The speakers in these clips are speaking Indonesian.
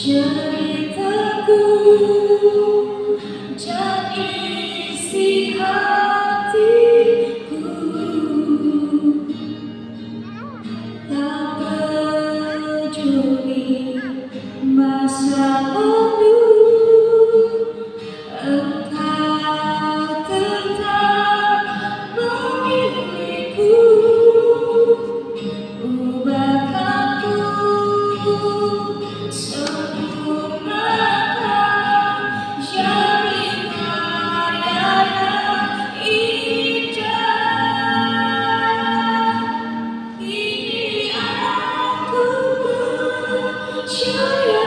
ceritaku jadi isi hatiku, tak peduli masa lalu, engkau tetap memilikiku. Ubah aku sempurnakan jadi karya yang indah. Kini aku percaya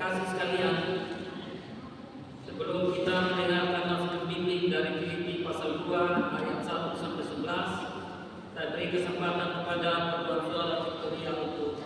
Kekasih sekalian, sebelum kita mendengarkan nasihat bimbing dari Filipi pasal 2 ayat 1 sampai 11, saya beri kesempatan kepada kedua saudara Victoria untuk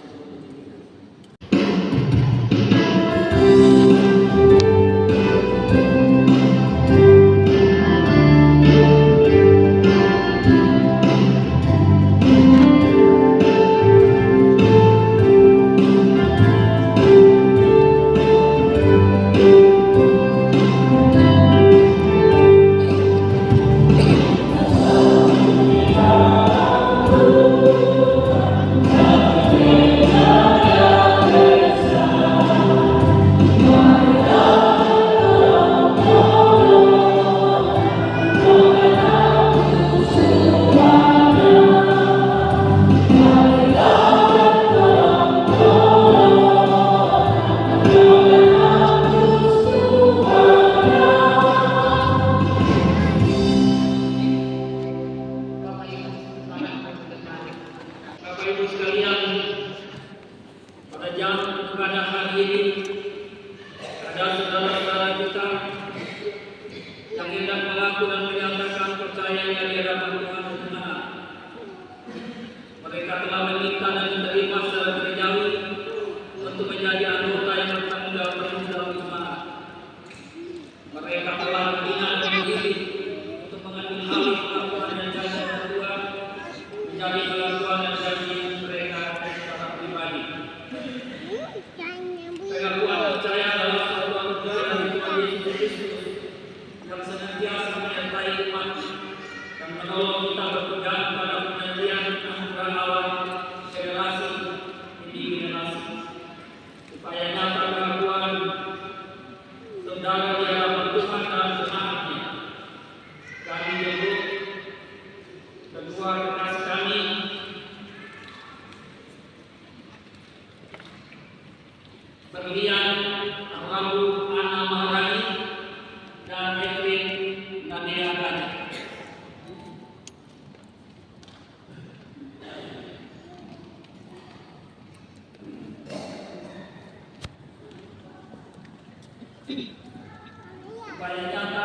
supaya nyata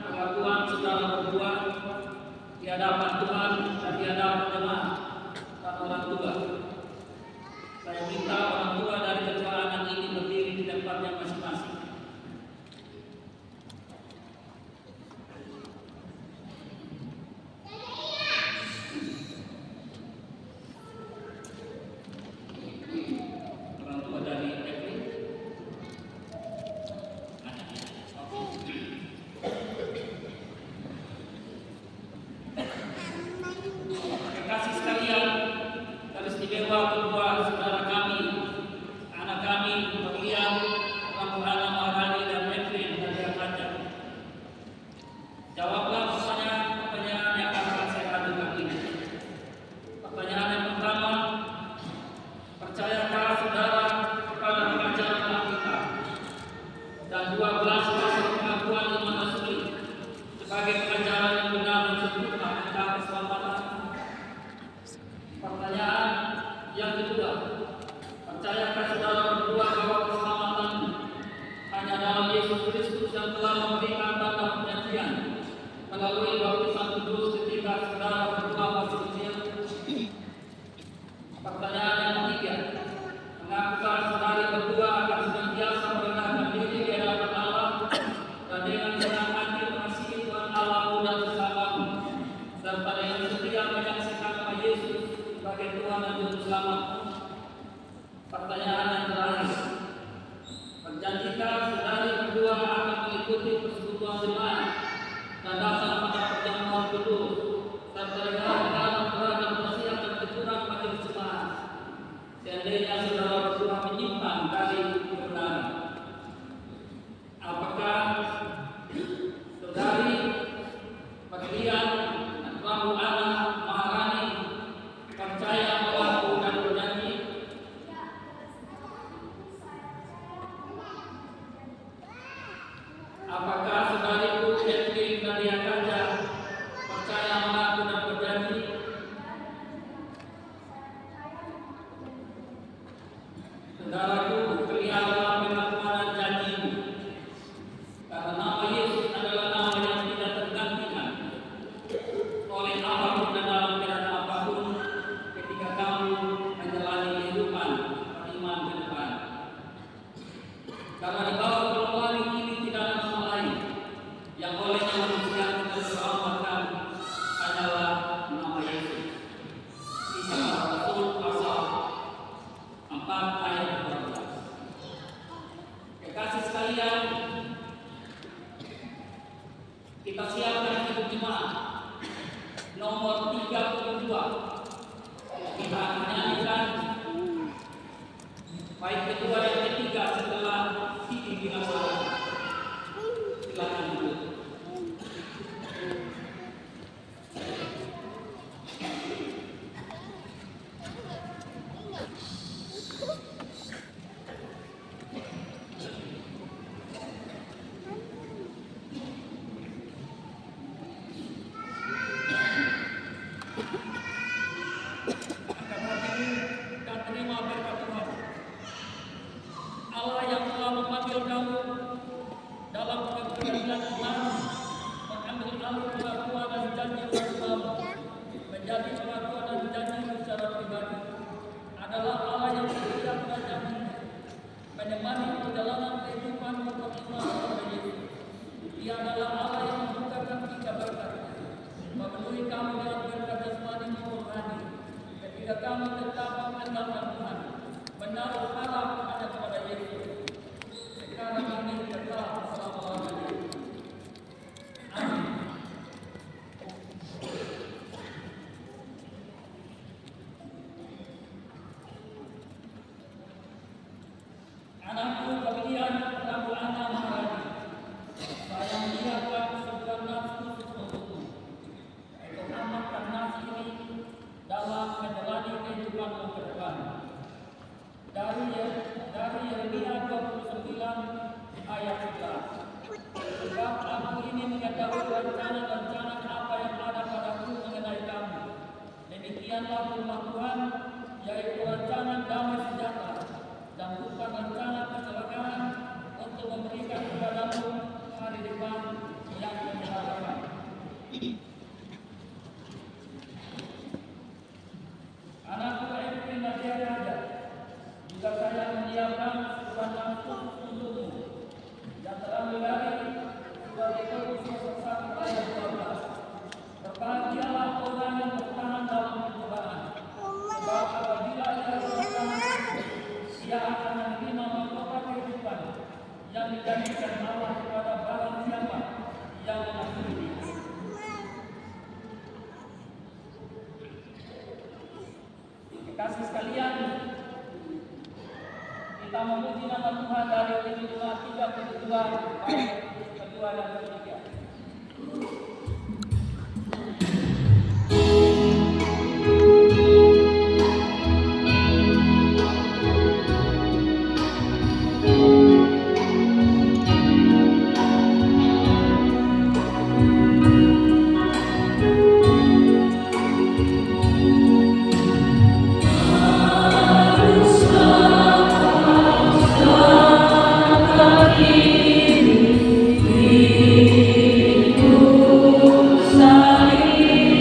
pengakuan saudara berdua di hadapan Tuhan dan di hadapan jemaat dan orang tua. Saya minta orang tua dari kedua anak ini berdiri di tempatnya masing-masing. Orang tua dari Evelyn. Kasih sekalian, garis istimewa kedua saudara kami, anak kami, Berlian, Rambuhana Maharani dan Evelyn dari Akaja. Jawablah pertanyaan yang akan saya ajukan ini. Pertanyaan yang pertama, percayakah saudara kepada pengajaran Alkitab dan 12 pasal pengakuan iman asli sebagai pengajaran yang benar dan sempurna tentang keselamatan? Pertanyaan yang kedua, percayakah saudara berdua bahwa keselamatan hanya dalam Yesus Kristus yang telah memberikan tanda perjanjian melalui baptisan kudus ketika saudara berdua masih kecil? Pertanyaan yang ketiga, mengapakah saudara berdua akan senantiasa merendahkan diri di hadapan Allah dan dengan senang hati mengasihi Tuhan Allahmu dan sesamamu, serta dengan setia menyaksikan nama Yesus sebagai Tuhan dan Juru Selamatmu? Pertanyaan yang terakhir, berjanjikah saudara berdua akan mengikuti persekutuan jemaat dan dasar pada perjamuan kudus serta dengan beragam wasiat dan teguran majelis jemaat, seandainya saudara berdua menyimpang dari kebenaran? Apakah saudari Berlian dan Rambuhana Maharani percaya mengaku dan berjanji? Apakah saudariku Evelyn dan Akaja percaya mengaku dan berjanji? Saudaraku, berilah pengakuan 4 ayat 12. Kekasih sekalian, kita siapkan hidup jemaat nomor 32. Kita akan nyanyikan bait kedua dan ketiga setelah Siti Binasa. Silakan duduk. Dan terima berkat Tuhan Allah yang telah memanggil kamu dalam pengadilan iman, mengambil alih pengakuan dan janji bersama, menjadi pengakuan dan janji secara pribadi, adalah Allah yang setia pada janjinya, menemani perjalanan kehidupan beriman kepada Yesus. Dia adalah Allah yang membukakan 3 berkat, memenuhi kamu dengan berkat jasmani maupun rohani. Ketika kamu tetap mengandalkan Tuhan, menaruh harap hanya kepada Yesus, sekarang ini tetap selama-lamanya. Amin. Anakku kalian Prabu Ana Maharani, saya menyiapkan sebuah nafsu untukmu, yaitu amalkan nafsu ini dalam menjalani kehidupanmu ke depan. Dari Yeremia 29 ayat 11. Sebab aku ini mengetahui rencana-rencana apa yang ada padaku mengenai kamu. Demikianlah firman Tuhan, yaitu rencana damai sejahtera dan bukan rencana kecelakaan, untuk memberikan kepadamu hari depan yang menyenangkan. Anakku Efraim raja, juga saya menyiapkan sebuah nafsu untukmu, yang terambil dari sebagai khusus sesat ayat 12. Berbahagialah orang yang bertahan dalam pencobaan, sebab apabila ia bertahan, ia akan menerima mahkota kehidupan yang dijanjikan Allah kepada barang siapa yang mengasihi. Kasih sekalian, kita memuji nama Tuhan dari Yeremia 32 ayat kedua dan ketiga. Sorry.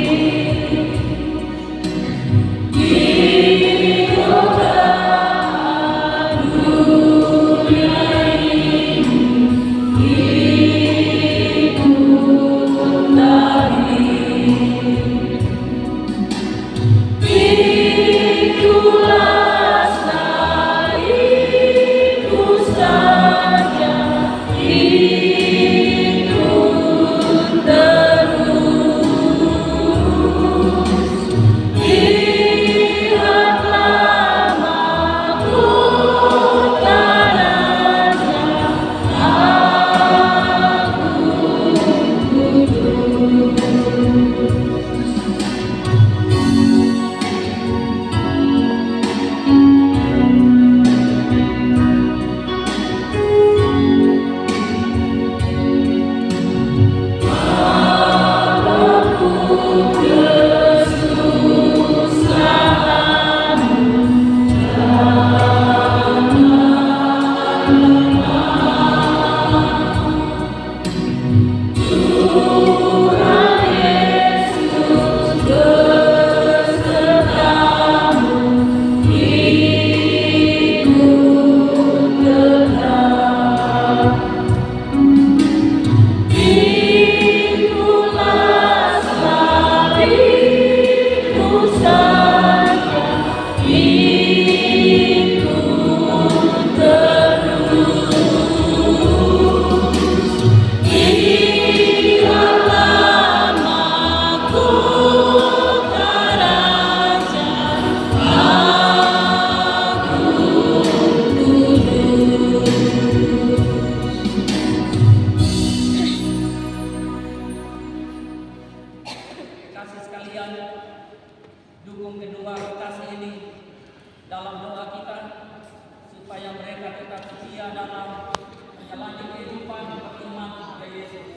setia dalam menjalani kehidupan beriman kepada Yesus.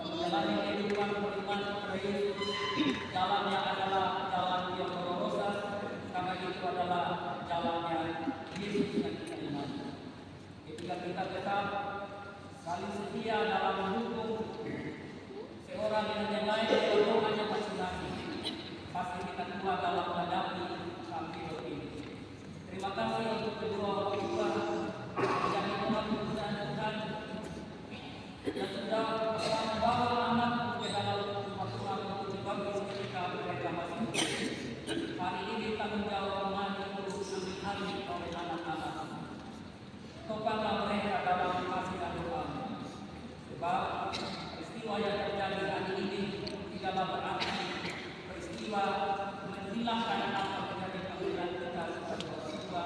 Menjalani kehidupan beriman kepada Yesus, jalannya adalah jalan yang berdosa, karena itu adalah jalannya Yesus yang kita imani. Ketika kita tetap saling setia dalam mendukung seorang yang lain dengan doanya masing-masing, pasti kita kuat dalam menghadapi hidup ini. Terima kasih untuk kedua orang tua yang membuat keputusan Tuhan dan sudah membawa anak ke dalam rumah Tuhan untuk dibagi ketika mereka masih hidup. Hari ini tanggung jawab Tuhan untuk ambil oleh anak-anak. Topanglah mereka dalam kasih dan doa. Sebab peristiwa yang terjadi hari ini tidaklah berarti peristiwa menghilangkan apa menjadi panggilan kita sebagai orang tua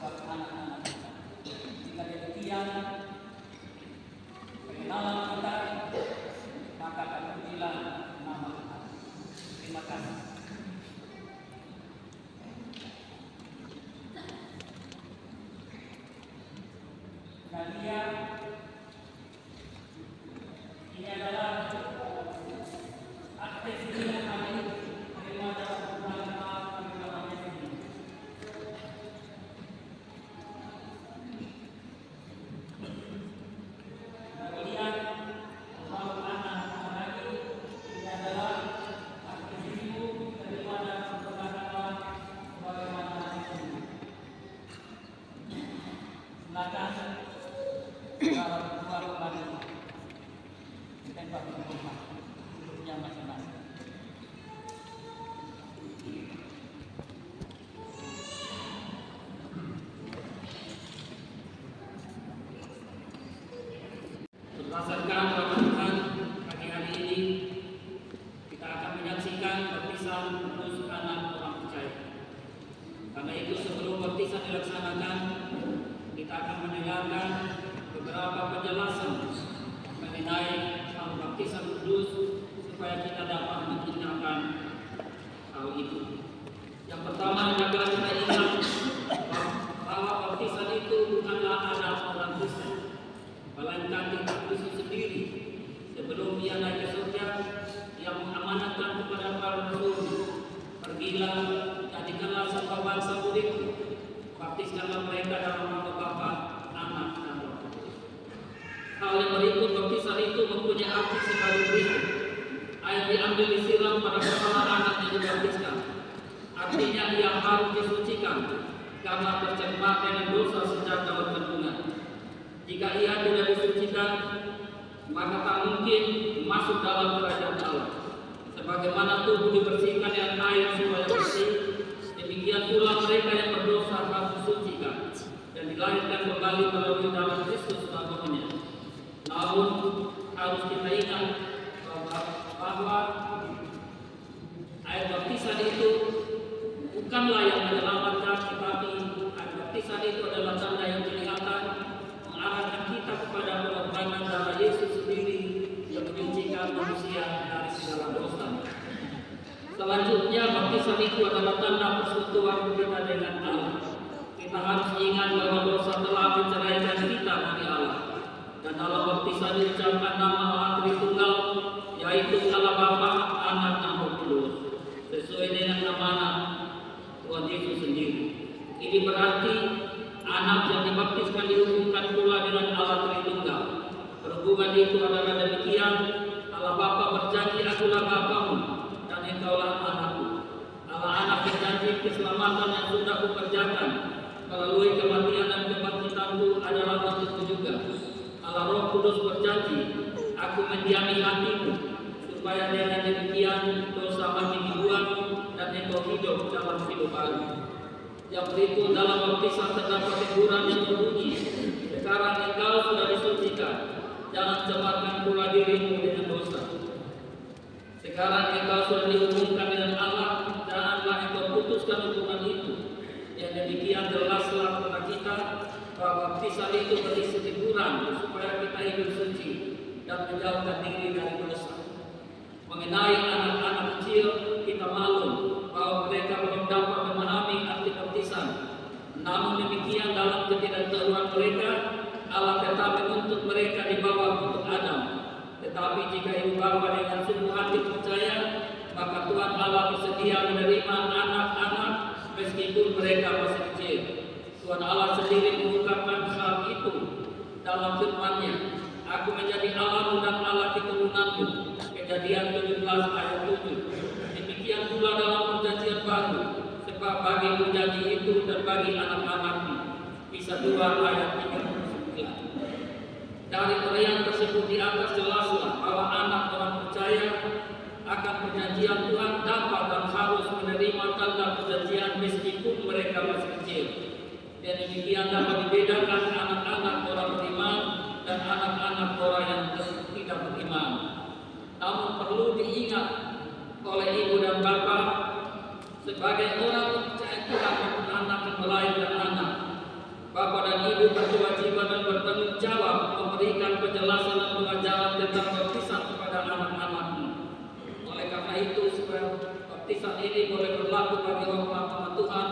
buat anak-anak kita. Jika demikian pengenalan kita, maka terpujilah nama Tuhan. Terima kasih. Nadia, ini adalah aktes yang kami terima dalam pengalaman kami ini. Kemudian kalau anak lagi ini adalah aktes ibu terima dalam pengalaman bagaimana ini. Silakan kalau keluar kembali tempat rumah yang masing-masing. Berdasarkan Tuhan, pagi hari ini kita akan menyaksikan baptisan kudus anak orang percaya. Karena itu sebelum baptisan dilaksanakan, kita akan mendengarkan beberapa penjelasan mengenai hal baptisan kudus supaya kita dapat mengingatkan hal itu. Yang pertama adalah kita ingat bahwa baptisan itu bukanlah adat orang Kristen, melainkan kita Kristus sendiri sebelum Dia naik ke surga yang mengamanatkan kepada para rasul, pergilah jadikanlah semua bangsa muridku, baptiskanlah mereka dalam nama Bapa, Anak dan Roh Kudus. Hal yang berikut baptisan itu mempunyai arti sebagai berikut. Air diambil disiram pada kepala anak yang dibaptiskan. Artinya ia harus disucikan karena tercemar dengan dosa sejak dalam kandungan. Jika ia tidak disucikan, maka tak mungkin masuk dalam kerajaan Allah. Sebagaimana tubuh dibersihkan dengan air supaya bersih, demikian pula mereka yang berdosa harus disucikan dan dilahirkan kembali melalui darah Kristus namanya. Namun harus kita ingat bahwa air baptisan itu bukanlah yang menyelamatkan, tetapi air baptisan itu adalah tanda yang kelihatan mengarahkan kita kepada pengorbanan darah Yesus sendiri yang menyucikan manusia dari segala dosa. Selanjutnya, baptisan itu adalah tanda persekutuan kita dengan Allah. Kita harus ingat bahwa dosa telah menceraikan kita dari Allah. Dan dalam baptisan diucapkan nama Allah Tritunggal, yaitu Allah Bapa, Anak dan Roh Kudus, sesuai dengan nama Tuhan Yesus sendiri. Ini berarti anak yang dibaptiskan dihubungkan pula dengan Allah Tritunggal. Berhubungan itu adalah demikian: Allah Bapa berjanji, akulah Bapamu dan engkaulah anakku. Allah Anak berjanji, keselamatan yang sudah kukerjakan melalui kematian dan kebangkitanku adalah untukku juga. Allah Roh Kudus berjanji, aku mendiami hatimu, supaya dengan demikian dosa mati dibuang dan engkau hidup dalam hidup baru. Yang berikut dalam baptisan terdapat teguran yang berbunyi, sekarang engkau sudah disucikan, jangan cemarkan pula dirimu dengan dosa. Sekarang engkau sudah dihubungkan dengan Allah, janganlah engkau putuskan hubungan itu. Yang demikian jelaslah kepada kita bahwa baptisan itu berisi teguran supaya kita hidup suci dan menjauhkan diri dari dosa. Mengenai anak-anak kecil, kita maklum bahwa mereka belum dapat memahami arti baptisan. Namun demikian dalam ketidaktahuan mereka, Allah tetap menuntut mereka di bawah untuk Adam. Tetapi jika ibu bapa dengan sungguh hati percaya, maka Tuhan Allah bersedia menerima anak-anak meskipun mereka masih kecil. Tuhan Allah sendiri mengungkapkan hal itu dalam firman-Nya. Aku menjadi Allahmu dan Allah keturunanmu. Kejadian 17 ayat 7. Demikian pula dalam perjanjian baru, sebab bagimu janji itu dan bagi anak-anakmu. Kisah 2 ayat 39. Dari uraian tersebut di atas jelaslah bahwa anak orang percaya akan perjanjian Tuhan dapat dan harus menerima tanda perjanjian meskipun mereka masih kecil. Dan demikian dapat dibedakan anak-anak orang beriman dan anak-anak orang yang tidak beriman. Namun perlu diingat oleh ibu dan bapa, sebagai orang yang percaya Tuhan maupun anak yang melahirkan anak, bapa dan ibu berkewajiban dan bertanggung jawab memberikan penjelasan dan pengajaran tentang baptisan kepada anak-anaknya. Oleh karena itu, supaya baptisan ini boleh berlaku bagi orang Tuhan,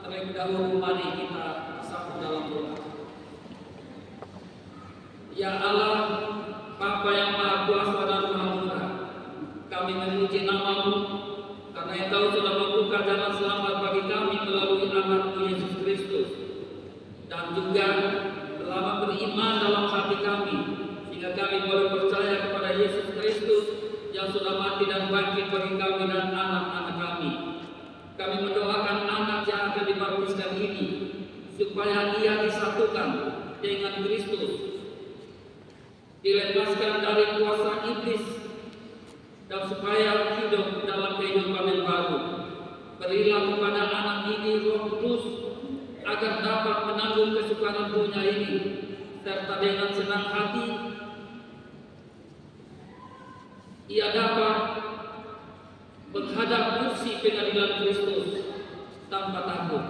terlebih dahulu mari kita bersatu dalam doa. Ya Allah, Bapa yang Maha Kuasa dan Maha Murah, kami memuji nama-Mu karena Engkau sudah membuka jalan selamat bagi kami melalui anak-Mu Yesus Kristus, dan juga telah beriman dalam hati kami sehingga kami boleh percaya kepada Yesus Kristus yang sudah mati dan bangkit bagi kami dan anak-anak kami. Kami mendoakan anak yang akan dibaptiskan ini supaya ia disatukan dengan Kristus, dilepaskan dari kuasa iblis, dan supaya hidup dalam kehidupan yang baru. Berilah kepada anak ini Roh Kudus agar dapat menanggung kesukaran dunia ini, serta dengan senang hati ia dapat menghadap kursi pengadilan Kristus tanpa takut.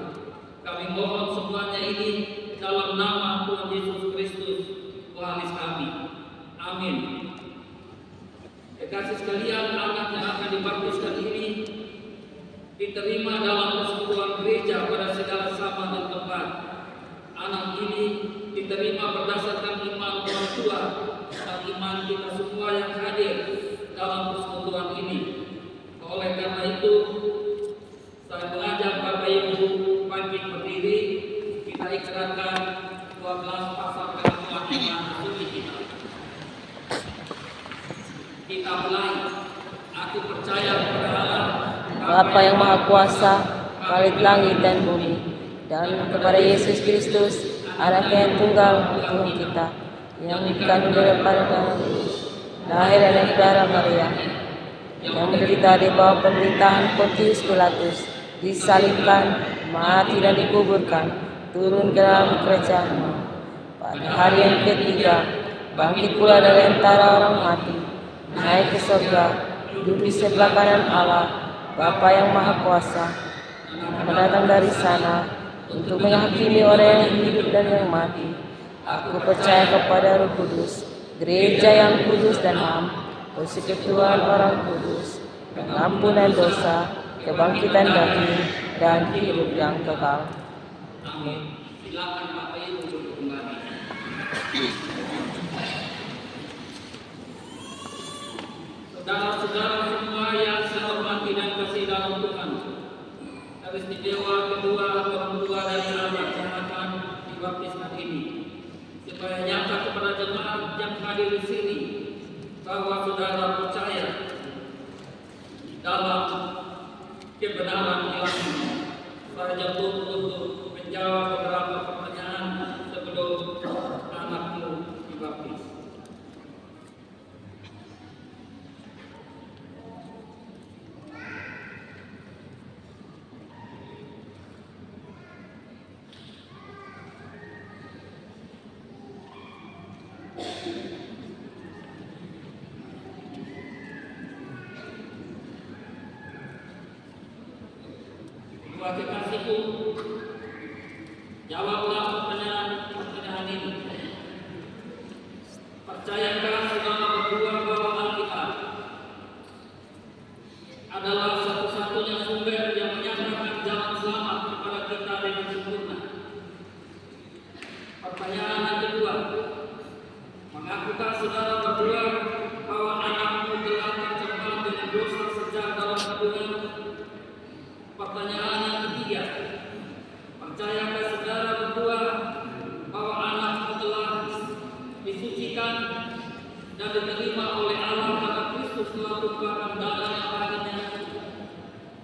Kami mohon semuanya ini dalam nama Tuhan Yesus Kristus, Tuhan kami. Amin. Kekasih sekalian, anak yang akan dibaptiskan ini diterima dalam persekutuan gereja pada segala zaman dan tempat. Anak ini diterima berdasarkan iman orang tua dan iman kita semua yang hadir dalam persekutuan ini. Oleh karena itu, saya mengajak Bapak Ibu bangkit berdiri, kita ikrarkan 12 pasal ketentuan iman suci kita. Kita mulai. Aku percaya kepada Allah, Bapa yang Maha Kuasa, Khalid langit dan bumi, dan kepada Yesus Kristus, Anak yang tunggal Tuhan kita, yang dikandung daripada darah Kudus, lahir dari darah Maria, yang menderita di bawah pemerintahan Pontius Pilatus, disalibkan, mati dan dikuburkan, turun ke dalam kerajaan-Mu. Pada hari yang ketiga, bangkit pula dari antara orang mati, naik ke surga, duduk di sebelah kanan Allah, Bapa yang Maha Kuasa, mendatang dari sana untuk menghakimi orang yang hidup dan yang mati. Aku percaya kepada Roh Kudus, gereja yang kudus dan am, persekutuan orang kudus, pengampunan dosa, kebangkitan daging, dan hidup yang kekal. Amin. Silakan Bapak Ibu duduk kembali. Saudara-saudara semua yang saya hormati dan kasih dalam Tuhan, hari istimewa kedua orang tua dari anak yang akan dibaptiskan ini, supaya nyata kepada jemaat yang hadir di sini bahwa saudara percaya dalam kebenaran Ilahi. Saya jatuh untuk menjawab beberapa pertanyaan sebelum anakmu dibaptis. Dua kekasihku, jawablah pertanyaan ini. Percayakah saudara berdua bahwa Alkitab adalah satu-satunya sumber yang menyatakan jalan selamat kepada kita dengan sempurna? Pertanyaan yang kedua, mengakukah saudara berdua bahwa anakmu telah tercemar dengan dosa sejak dalam kandungan? Pertanyaan yang ketiga, percayakah saudara berdua bahwa anakmu telah disucikan dan diterima oleh Allah karena Kristus telah menumpahkan darahnya baginya?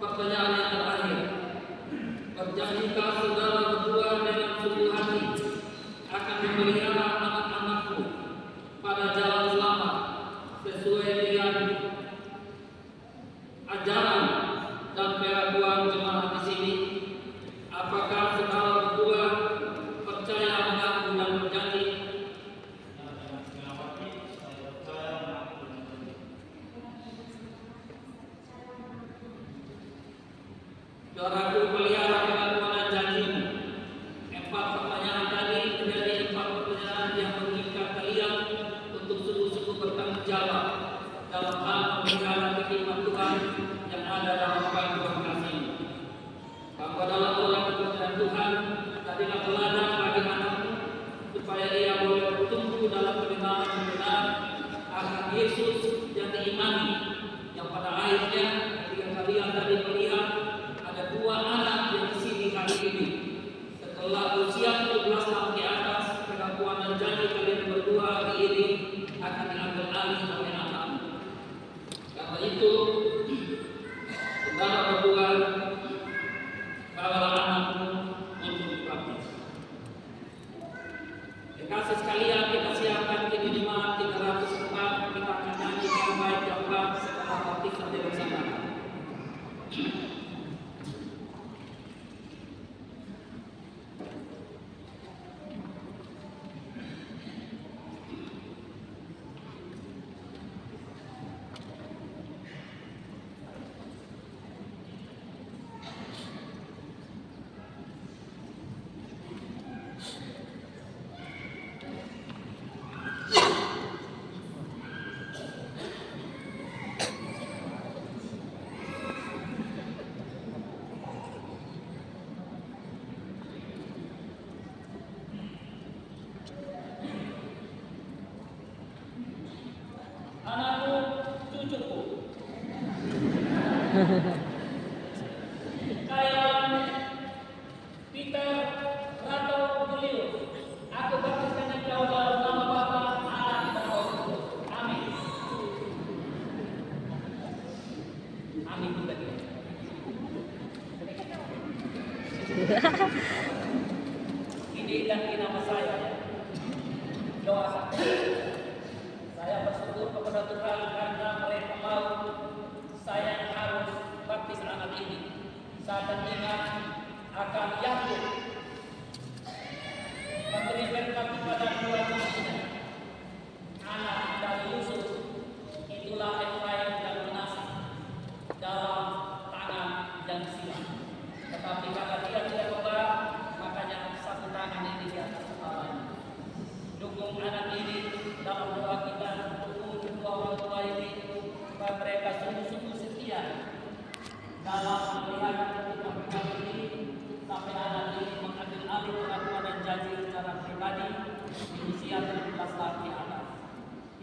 Pertanyaan yang terakhir, berjanjikah saudara berdua dengan sungguh hati akan memelihara anak-anakmu pada jalan selamat sesuai dengan ajaran dan pengakuan jemaat di sini? Apakah saudara berdua percaya, mengaku dan berjanji? Saudaraku, pelihara pengakuan dan janjimu. 4 pertanyaan tadi menjadi 4 pertanyaan yang mengikat kalian untuk sungguh-sungguh bertanggung jawab dalam hal memelihara firman Tuhan yang ada dalam Tuhan kasih. Kamu adalah orang kebenaran Tuhan, jadilah teladan bagi anakmu supaya ia boleh bertumbuh dalam kebenaran yang benar akan Yesus yang diimani, yang pada akhirnya ketika kalian tadi melihat ada 2 anak yang di sini hari ini. Setelah usia 17 tahun di atas, pengakuan dan janji kalian berdua hari ini akan diambil alih oleh anakmu. Karena itu, saudara berdua, bawalah anakmu untuk dibaptis. Kekasih sekalian, kita siapkan kiriman 304, kita akan nyanyikan baik keempat setelah baptisan dilaksanakan. Anakku, cucuku, Kailan, Peter, Rato, Julius, aku baptiskan engkau dalam nama Bapa, Anak, dan Roh Kudus. Amin. Amin. Ini dan nama saya. Doa saya bersyukur kepada Tuhan karena mereka mau saya harus baptis anak ini. Saya ingat akan Yakub memberi berkat kepada 2 cucunya, anak dari Yusuf, itulah Efraim dan Manasye, dalam tangan dan silang. Tetapi karena dia tidak bergerak, makanya 1 tangan ini di atas kepalanya. Dukung anak ini dalam doa kita, dukung kedua orang tua ini supaya mereka sungguh-sungguh setia dalam memelihara kehidupan ini sampai anak ini mengambil alih pengakuan dan janji secara pribadi di usia 17 tahun di atas.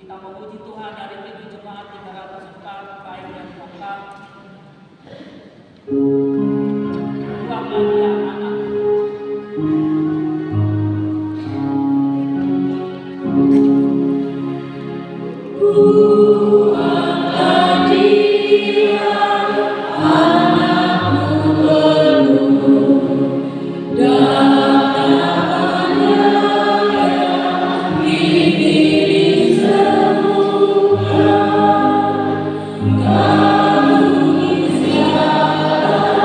Kita memuji Tuhan dari pintu jemaat 304 baik yang lengkap. Tuhan dia anak. Kamu